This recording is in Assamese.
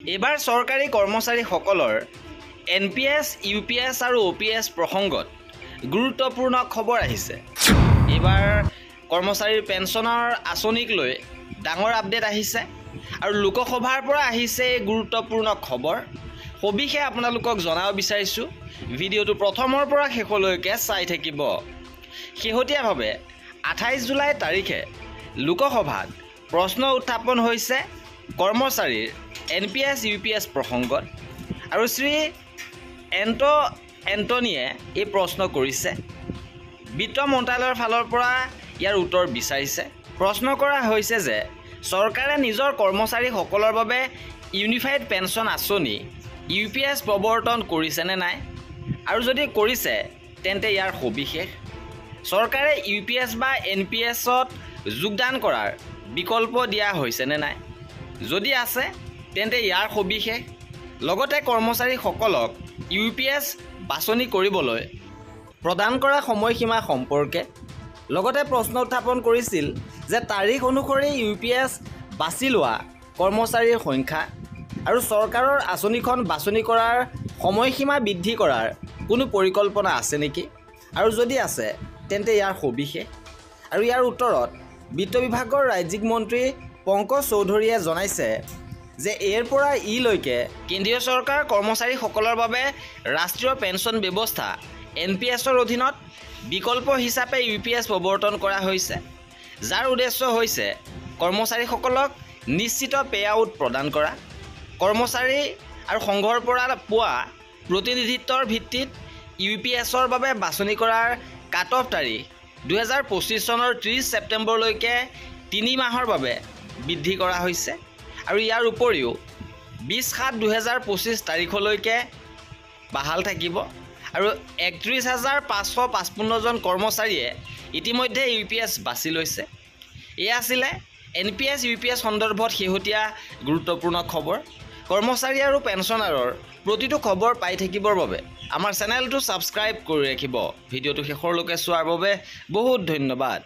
এবাৰ চৰকাৰী কৰ্মচাৰীসকলৰ NPS, UPS আৰু OPS প্ৰসংগত গুৰুত্বপূৰ্ণ খবৰ আহিছে। এবাৰ কৰ্মচাৰীৰ পেঞ্চনৰ আঁচনিক লৈ ডাঙৰ আপডেট আহিছে আৰু লোকসভাৰ পৰা আহিছে এই গুৰুত্বপূৰ্ণ খবৰ। সবিশেষ আপোনালোকক জনাব বিচাৰিছোঁ। ভিডিঅ'টো প্ৰথমৰ পৰা শেষলৈকে চাই থাকিব। শেহতীয়াভাৱে 28 জুলাই তাৰিখে লোকসভাত প্ৰশ্ন উত্থাপন হৈছে কৰ্মচাৰীৰ NPS, UPS প্ৰসংগত আৰু শ্ৰী এণ্টনিয়ে এই প্ৰশ্ন কৰিছে। বিত্ত মন্ত্ৰালয়ৰ ফালৰ পৰা ইয়াৰ উত্তৰ বিচাৰিছে। প্ৰশ্ন কৰা হৈছে যে চৰকাৰে নিজৰ কৰ্মচাৰীসকলৰ বাবে ইউনিফাইড পেঞ্চন আঁচনি UPS প্ৰৱৰ্তন কৰিছেনে নাই, আৰু যদি কৰিছে তেন্তে ইয়াৰ সবিশেষ। চৰকাৰে UPS বা NPSত যোগদান কৰাৰ বিকল্প দিয়া হৈছেনে নাই, যদি আছে তেন্তে ইয়াৰ সবিশেষ। লগতে কৰ্মচাৰীসকলক UPS বাছনি কৰিবলৈ প্ৰদান কৰা সময়সীমা সম্পৰ্কে লগতে প্ৰশ্ন উত্থাপন কৰিছিল যে তাৰিখ অনুসৰি UPS বাছি লোৱা কৰ্মচাৰীৰ সংখ্যা আৰু চৰকাৰৰ আঁচনিখন বাছনি কৰাৰ সময়সীমা বৃদ্ধি কৰাৰ কোনো পৰিকল্পনা আছে নেকি, আৰু যদি আছে তেন্তে ইয়াৰ সবিশেষ। আৰু ইয়াৰ উত্তৰত বিত্ত বিভাগৰ ৰাজ্যিক মন্ত্ৰী পংকজ চৌধুৰীয়ে জনাইছে যে এৰ পৰা ইলৈকে কেন্দ্ৰীয় চৰকাৰ কৰ্মচাৰীসকলৰ বাবে ৰাষ্ট্ৰীয় পেঞ্চন ব্যৱস্থা NPSৰ অধীনত বিকল্প হিচাপে UPS প্ৰৱৰ্তন কৰা হৈছে, যাৰ উদ্দেশ্য হৈছে কৰ্মচাৰীসকলক নিশ্চিত পে আউট প্ৰদান কৰা। কৰ্মচাৰী আৰু সংঘৰ পৰা পোৱা প্ৰতিনিধিত্বৰ ভিত্তিত UPSৰ বাবে বাছনি কৰাৰ কাট অফ তাৰিখ 2025 চনৰ 30 ছেপ্টেম্বৰলৈকে 3 মাহৰ বাবে বৃদ্ধি কৰা হৈছে আৰু ইয়াৰ উপৰিও 20/7/2025 তাৰিখলৈকে বাহাল থাকিব আৰু 31,555 জন কৰ্মচাৰীয়ে ইতিমধ্যে UPS বাছি লৈছে। এয়া আছিলে NPS, UPS সন্দৰ্ভত শেহতীয়া গুৰুত্বপূৰ্ণ খবৰ। কৰ্মচাৰী আৰু পেঞ্চনাৰৰ প্ৰতিটো খবৰ পাই থাকিবৰ বাবে আমাৰ চেনেলটো ছাবস্ক্ৰাইব কৰি ৰাখিব। ভিডিঅ'টো শেষৰলৈকে চোৱাৰ বাবে বহুত ধন্যবাদ।